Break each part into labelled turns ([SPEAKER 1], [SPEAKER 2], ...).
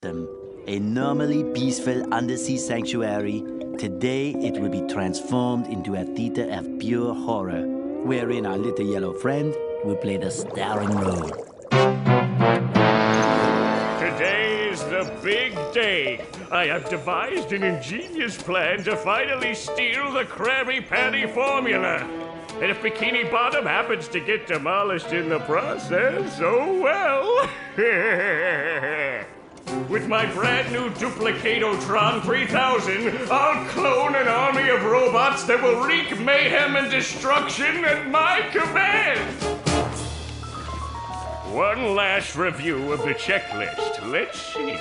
[SPEAKER 1] A normally peaceful undersea sanctuary, today it will be transformed into a theater of pure horror, wherein our little yellow friend will play the starring role.
[SPEAKER 2] Today is the big day. I have devised an ingenious plan to finally steal the Krabby Patty formula. And if Bikini Bottom happens to get demolished in the process, oh well. With my brand new Duplicatotron 3000, I'll clone an army of robots that will wreak mayhem and destruction at my command. One last review of the checklist. Let's see.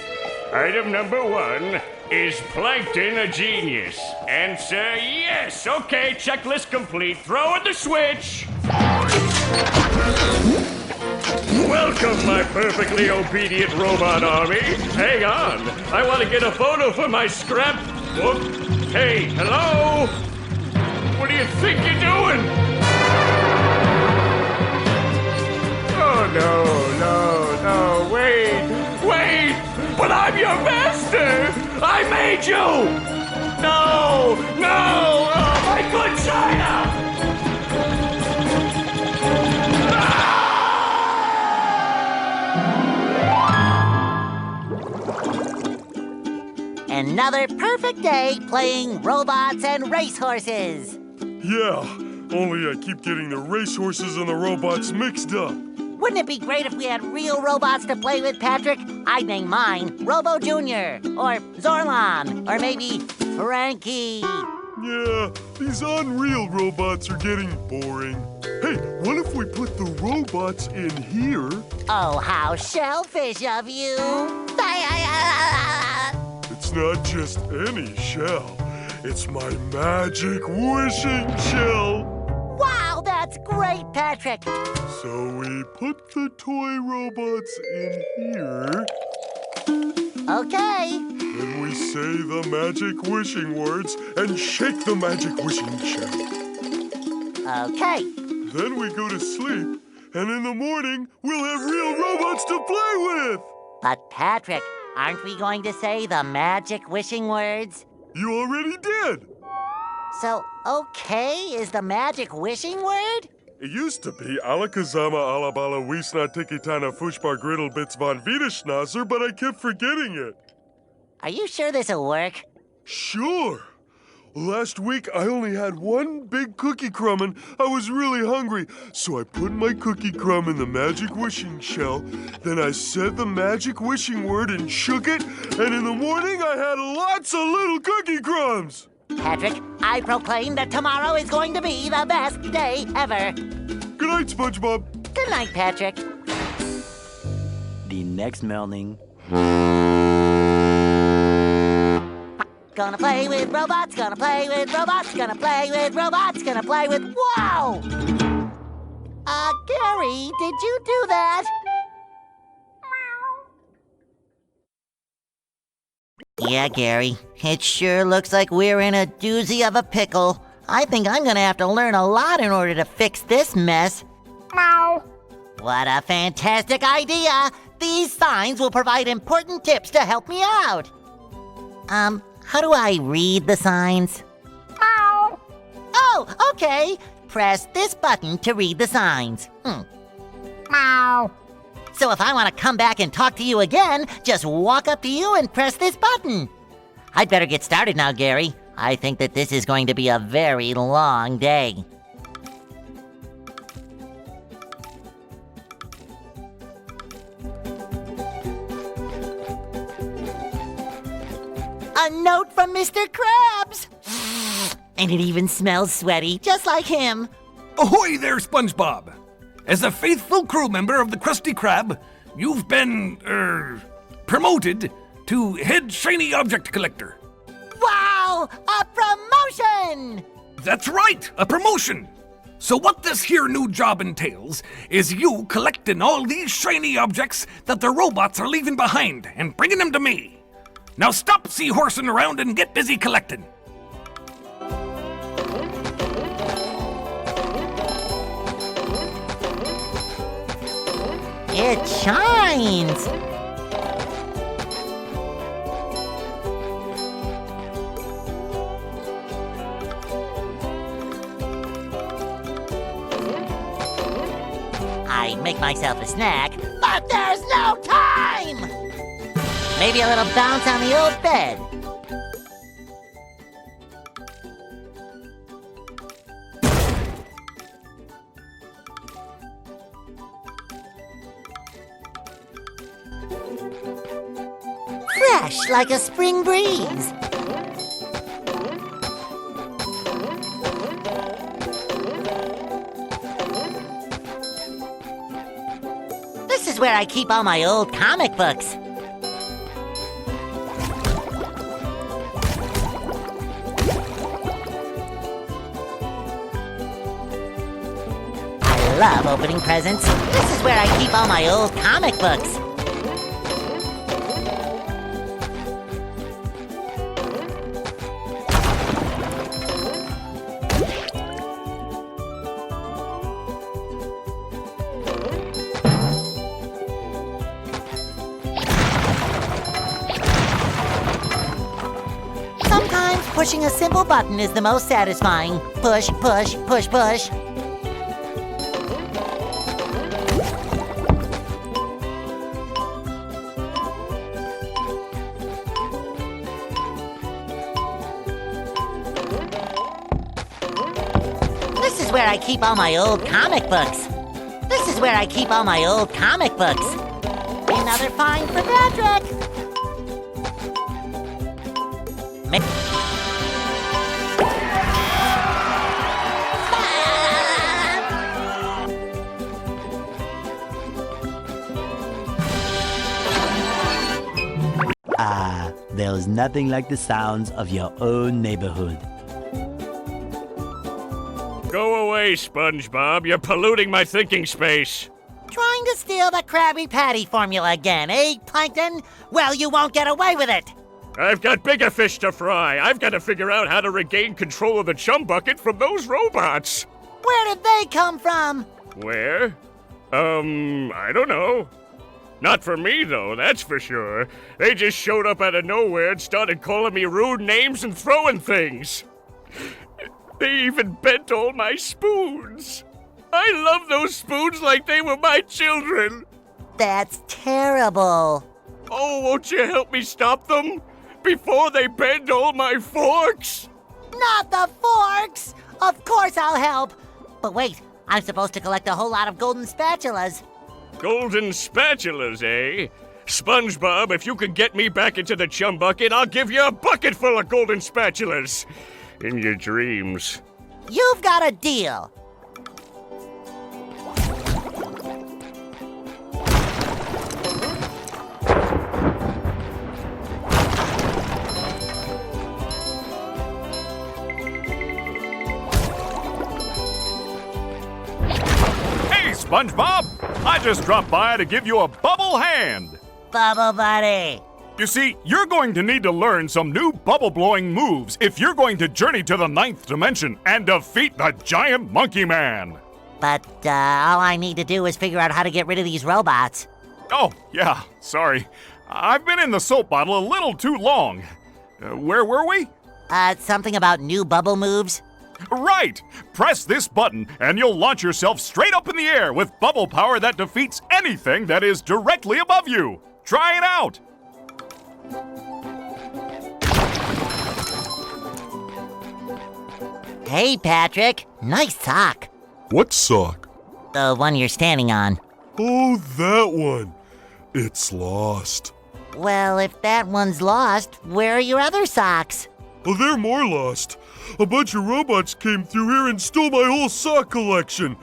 [SPEAKER 2] Item number 1, is Plankton a genius? Answer yes. Okay, checklist complete. Throw in the switch. Welcome, my perfectly obedient robot army. Hang on. I want to get a photo for my scrapbook. Hey, hello? What do you think you're doing? Oh, no, wait! But I'm your master! I made you! No! Oh, my good China!
[SPEAKER 3] Another perfect day playing robots and racehorses.
[SPEAKER 4] Yeah, only I keep getting the racehorses and the robots mixed up.
[SPEAKER 3] Wouldn't it be great if we had real robots to play with, Patrick? I'd name mine Robo Jr. or Zorlon or maybe Frankie.
[SPEAKER 4] Yeah, these unreal robots are getting boring. Hey, what if we put the robots in here?
[SPEAKER 3] Oh, how shellfish of you.
[SPEAKER 4] It's not just any shell. It's my magic wishing shell.
[SPEAKER 3] Wow, that's great, Patrick.
[SPEAKER 4] So we put the toy robots in here.
[SPEAKER 3] Okay.
[SPEAKER 4] Then we say the magic wishing words and shake the magic wishing shell.
[SPEAKER 3] Okay.
[SPEAKER 4] Then we go to sleep, and in the morning, we'll have real robots to play with.
[SPEAKER 3] But, Patrick, aren't we going to say the magic wishing words?
[SPEAKER 4] You already did.
[SPEAKER 3] So, okay is the magic wishing word?
[SPEAKER 4] It used to be Alakazama Alabala Wiesna Tikitana Fushbar Griddle Bits von Wiederschnauzer, but I kept forgetting it.
[SPEAKER 3] Are you sure this'll work?
[SPEAKER 4] Sure. Last week, I only had one big cookie crumb and I was really hungry. So I put my cookie crumb in the magic wishing shell. Then I said the magic wishing word and shook it. And in the morning, I had lots of little cookie crumbs.
[SPEAKER 3] Patrick, I proclaim that tomorrow is going to be the best day ever.
[SPEAKER 4] Good night, Spongebob.
[SPEAKER 3] Good night, Patrick.
[SPEAKER 1] The next morning.
[SPEAKER 3] Gonna play with robots, gonna play with robots, gonna play with robots, gonna play with... Wow! Gary, did you do that? Yeah, Gary. It sure looks like we're in a doozy of a pickle. I think I'm gonna have to learn a lot in order to fix this mess. Meow. What a fantastic idea! These signs will provide important tips to help me out. How do I read the signs? Meow. Oh, okay. Press this button to read the signs. Meow. So if I want to come back and talk to you again, just walk up to you and press this button. I'd better get started now, Gary. I think that this is going to be a very long day. A note from Mr. Krabs! And it even smells sweaty, just like him.
[SPEAKER 5] Ahoy there, Spongebob! As a faithful crew member of the Krusty Krab, you've been, promoted to head shiny object collector.
[SPEAKER 3] Wow! A promotion!
[SPEAKER 5] That's right, a promotion! So what this here new job entails is you collecting all these shiny objects that the robots are leaving behind and bringing them to me. Now stop seahorsing around and get busy collecting.
[SPEAKER 3] It shines! might make myself a snack, but there's no time! Maybe a little bounce on the old bed. Fresh like a spring breeze. This is where I keep all my old comic books. I love opening presents. This is where I keep all my old comic books. Sometimes pushing a simple button is the most satisfying. Push, push, push, push. This is where I keep all my old comic books. This is where I keep all my old comic books. Another find for Patrick.
[SPEAKER 1] There's nothing like the sounds of your own neighborhood.
[SPEAKER 2] Go away, Spongebob. You're polluting my thinking space.
[SPEAKER 3] Trying to steal the Krabby Patty formula again, eh, Plankton? Well, you won't get away with it.
[SPEAKER 2] I've got bigger fish to fry. I've got to figure out how to regain control of the chum bucket from those robots.
[SPEAKER 3] Where did they come from?
[SPEAKER 2] Where? I don't know. Not for me, though, that's for sure. They just showed up out of nowhere and started calling me rude names and throwing things. They even bent all my spoons. I love those spoons like they were my children.
[SPEAKER 3] That's terrible.
[SPEAKER 2] Oh, won't you help me stop them? Before they bend all my forks?
[SPEAKER 3] Not the forks! Of course I'll help. But wait, I'm supposed to collect a whole lot of golden spatulas.
[SPEAKER 2] Golden spatulas, eh? SpongeBob, if you could get me back into the chum bucket, I'll give you a bucket full of golden spatulas. In your dreams.
[SPEAKER 3] You've got a deal.
[SPEAKER 6] Hey, SpongeBob! I just dropped by to give you a bubble hand.
[SPEAKER 3] Bubble Buddy.
[SPEAKER 6] You see, you're going to need to learn some new bubble-blowing moves if you're going to journey to the 9th dimension and defeat the giant monkey man.
[SPEAKER 3] But all I need to do is figure out how to get rid of these robots.
[SPEAKER 6] Oh, yeah, sorry. I've been in the soap bottle a little too long. Where were we?
[SPEAKER 3] Something about new bubble moves?
[SPEAKER 6] Right! Press this button and you'll launch yourself straight up in the air with bubble power that defeats anything that is directly above you. Try it out!
[SPEAKER 3] Hey, Patrick. Nice sock.
[SPEAKER 4] What sock?
[SPEAKER 3] The one you're standing on.
[SPEAKER 4] Oh, that one. It's lost.
[SPEAKER 3] Well, if that one's lost, where are your other socks?
[SPEAKER 4] Oh, they're more lost. A bunch of robots came through here and stole my whole sock collection.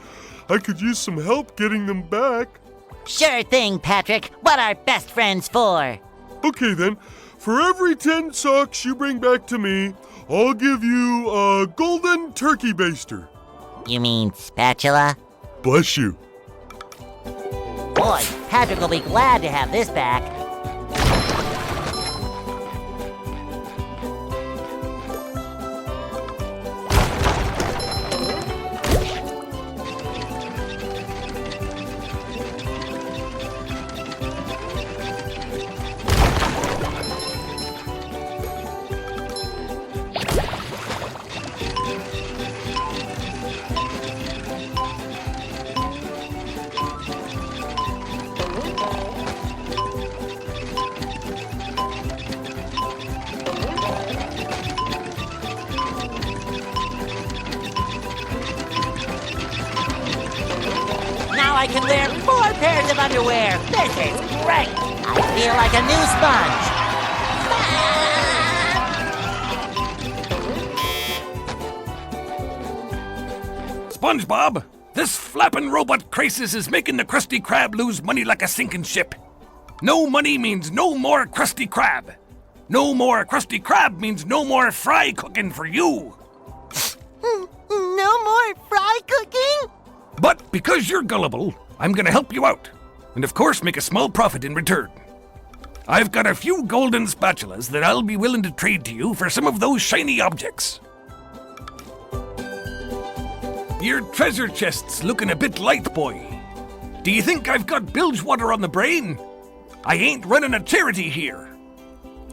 [SPEAKER 4] I could use some help getting them back.
[SPEAKER 3] Sure thing, Patrick. What are best friends for?
[SPEAKER 4] Okay, then. For every 10 socks you bring back to me, I'll give you a golden turkey baster.
[SPEAKER 3] You mean spatula?
[SPEAKER 4] Bless you.
[SPEAKER 3] Boy, Patrick will be glad to have this back. can wear 4 pairs of underwear. This is great. I feel like a new sponge.
[SPEAKER 5] SpongeBob, this flapping robot crisis is making the Krusty Krab lose money like a sinking ship. No money means no more Krusty Krab. No more Krusty Krab means no more fry cooking for you.
[SPEAKER 3] No more fry cooking?
[SPEAKER 5] But because you're gullible, I'm gonna help you out. And of course make a small profit in return. I've got a few golden spatulas that I'll be willing to trade to you for some of those shiny objects. Your treasure chest's looking a bit light, boy. Do you think I've got bilge water on the brain? I ain't running a charity here.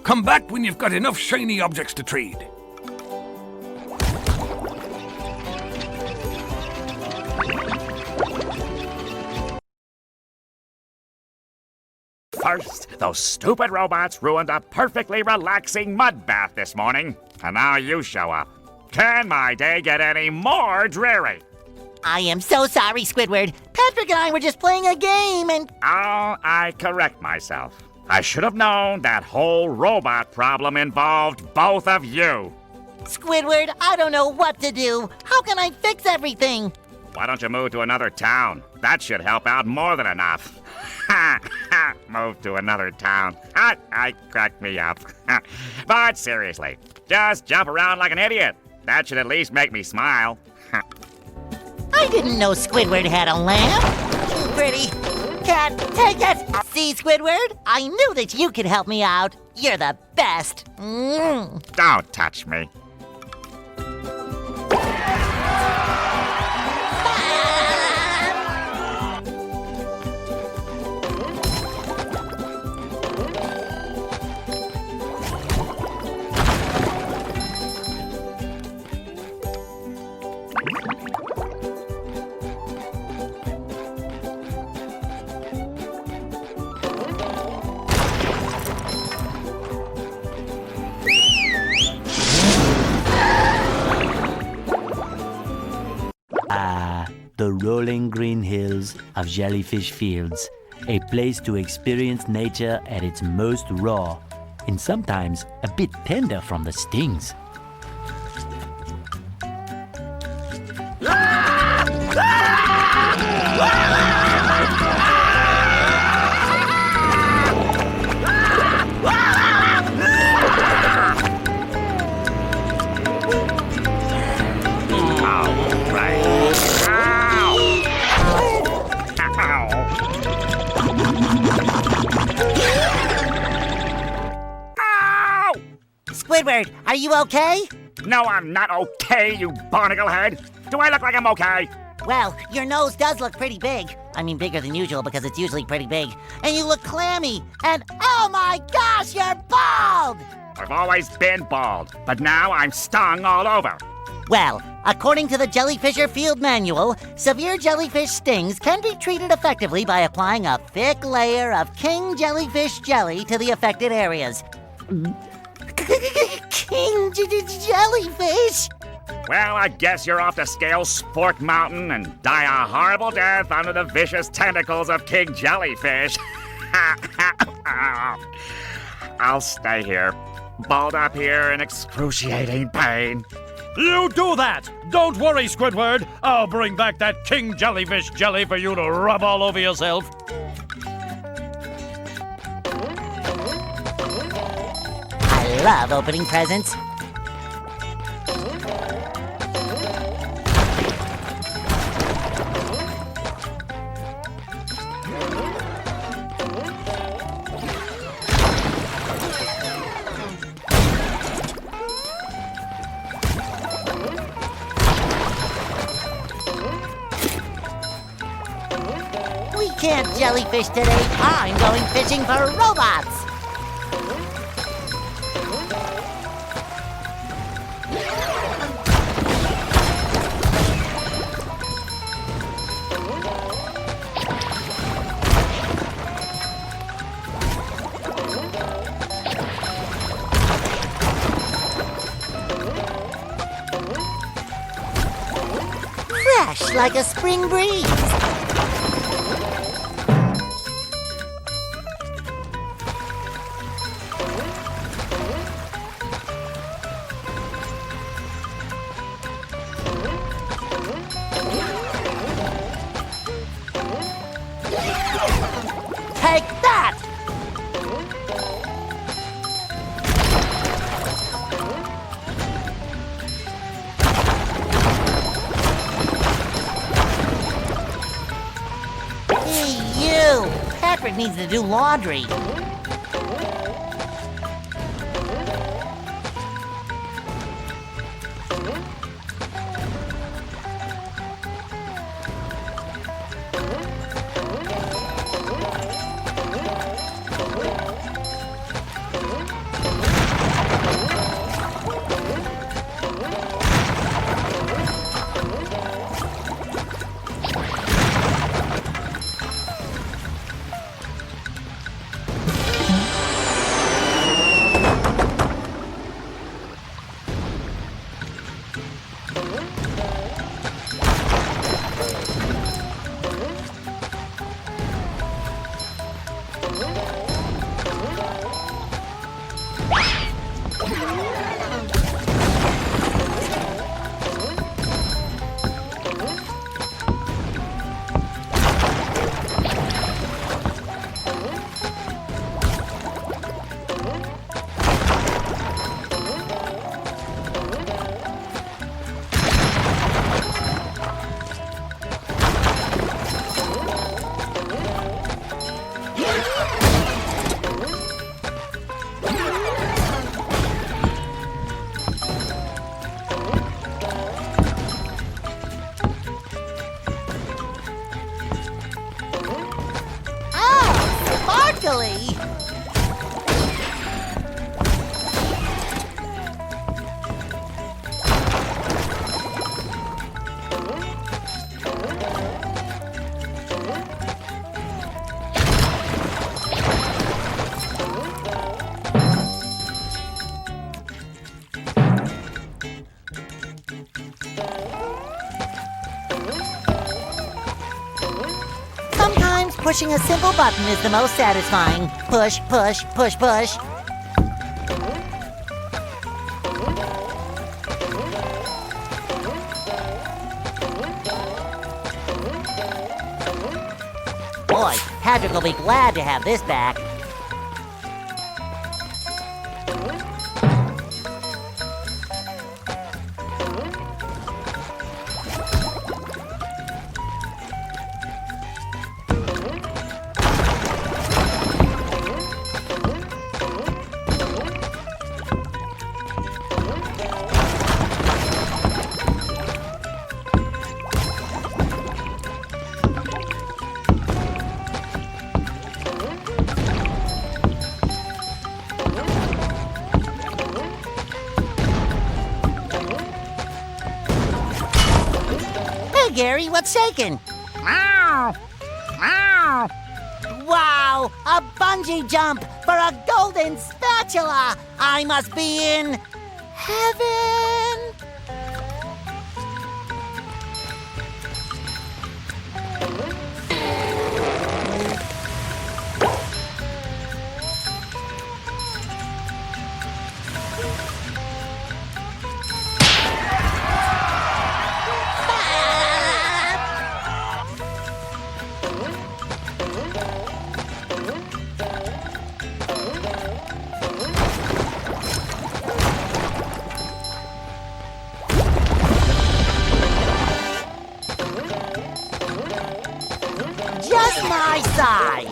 [SPEAKER 5] Come back when you've got enough shiny objects to trade.
[SPEAKER 6] First, those stupid robots ruined a perfectly relaxing mud bath this morning, and now you show up. Can my day get any more dreary?
[SPEAKER 3] I am so sorry, Squidward. Patrick and I were just playing a game and...
[SPEAKER 6] Oh, I correct myself. I should have known that whole robot problem involved both of you.
[SPEAKER 3] Squidward, I don't know what to do. How can I fix everything?
[SPEAKER 6] Why don't you move to another town? That should help out more than enough. Move to another town. I cracked me up. But seriously, just jump around like an idiot. That should at least make me smile.
[SPEAKER 3] I didn't know Squidward had a lamp. Pretty. Cat, take it! See, Squidward? I knew that you could help me out. You're the best.
[SPEAKER 6] Don't touch me.
[SPEAKER 1] The rolling green hills of Jellyfish Fields, a place to experience nature at its most raw, and sometimes a bit tender from the stings.
[SPEAKER 3] Squidward, are you okay?
[SPEAKER 6] No, I'm not okay, you barnacle head. Do I look like I'm okay?
[SPEAKER 3] Well, your nose does look pretty big. I mean, bigger than usual because it's usually pretty big. And you look clammy. And oh my gosh, you're bald!
[SPEAKER 6] I've always been bald, but now I'm stung all over.
[SPEAKER 3] Well, according to the Jellyfisher Field Manual, severe jellyfish stings can be treated effectively by applying a thick layer of king jellyfish jelly to the affected areas. King jellyfish?
[SPEAKER 6] Well, I guess you're off to scale Sport Mountain and die a horrible death under the vicious tentacles of King Jellyfish. I'll stay here, balled up here in excruciating pain.
[SPEAKER 7] You do that! Don't worry, Squidward. I'll bring back that King Jellyfish jelly for you to rub all over yourself.
[SPEAKER 3] I love opening presents. We can't jellyfish today. I'm going fishing for robots. Fresh like a spring breeze. Patrick needs to do laundry. Sparkly! Sometimes pushing a simple button is the most satisfying. Push, push, push, push. Boy, Patrick will be glad to have this back. Hey, Gary, what's shaking?
[SPEAKER 6] Meow! Meow!
[SPEAKER 3] Wow, a bungee jump for a golden spatula! I must be in heaven! Just my size!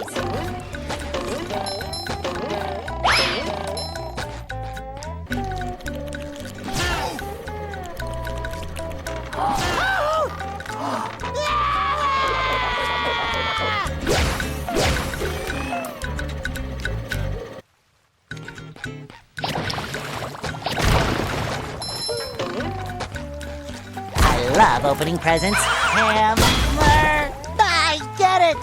[SPEAKER 3] I love opening presents. Hammer! I get it!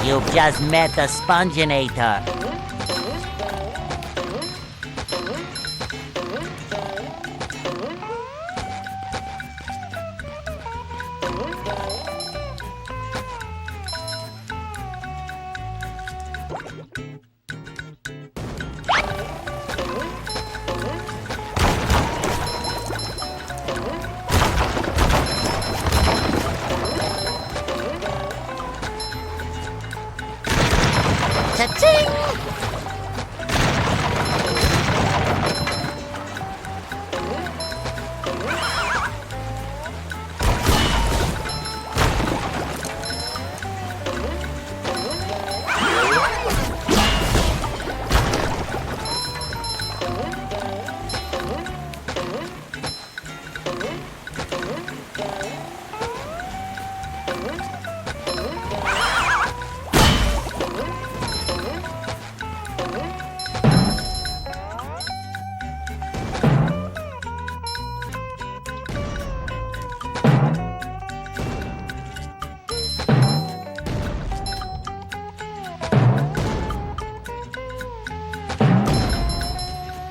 [SPEAKER 3] You've just met the Sponginator. Cha-ching!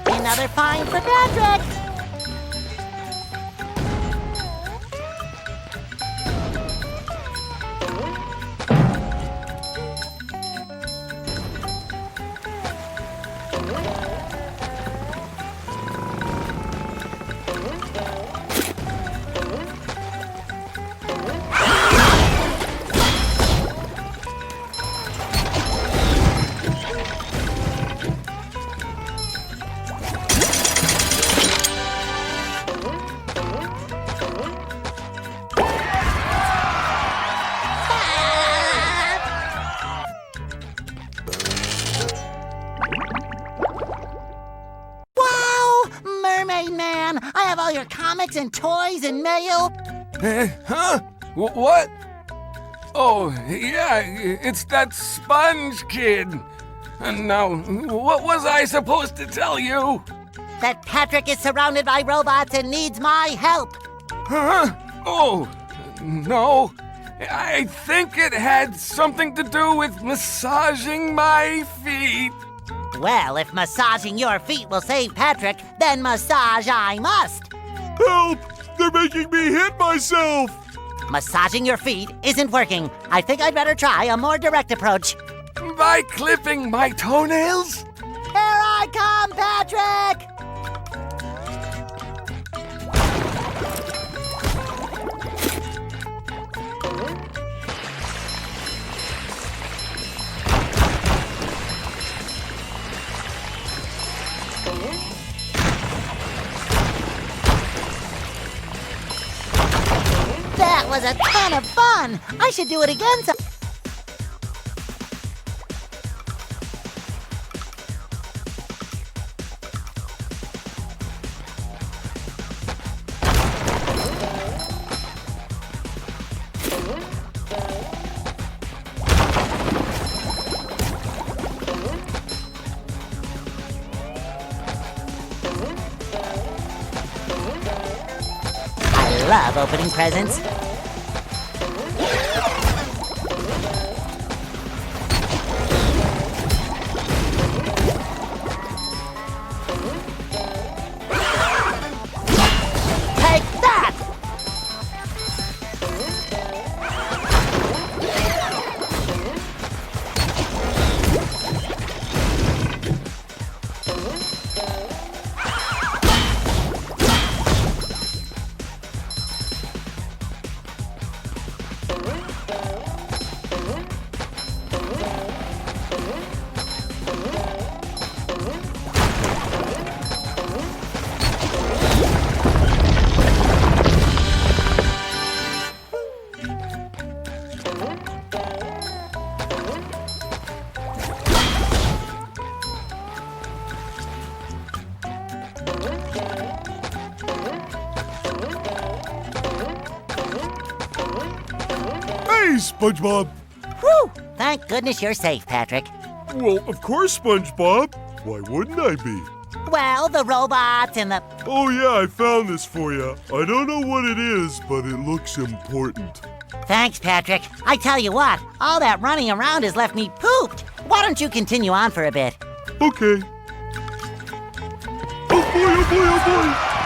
[SPEAKER 3] Another find for Patrick! I have all your comics and toys and mail.
[SPEAKER 5] Huh? What? Oh, yeah, it's that Sponge Kid. And now, what was I supposed to tell you?
[SPEAKER 3] That Patrick is surrounded by robots and needs my help.
[SPEAKER 5] Huh? Oh, no. I think it had something to do with massaging my feet.
[SPEAKER 3] Well, if massaging your feet will save Patrick, then massage I must.
[SPEAKER 4] Help! They're making me hit myself!
[SPEAKER 3] Massaging your feet isn't working. I think I'd better try a more direct approach.
[SPEAKER 5] By clipping my toenails?
[SPEAKER 3] Here I come, Patrick! That was a ton of fun! I should do it again some... I love opening presents. Take that!
[SPEAKER 4] Hey, SpongeBob!
[SPEAKER 3] Whew! Thank goodness you're safe, Patrick.
[SPEAKER 4] Well, of course, SpongeBob. Why wouldn't I be?
[SPEAKER 3] Well, the robots and the...
[SPEAKER 4] Oh yeah, I found this for you. I don't know what it is, but it looks important.
[SPEAKER 3] Thanks, Patrick. I tell you what, all that running around has left me pooped. Why don't you continue on for a bit?
[SPEAKER 4] Okay. Oh boy, oh boy, oh boy!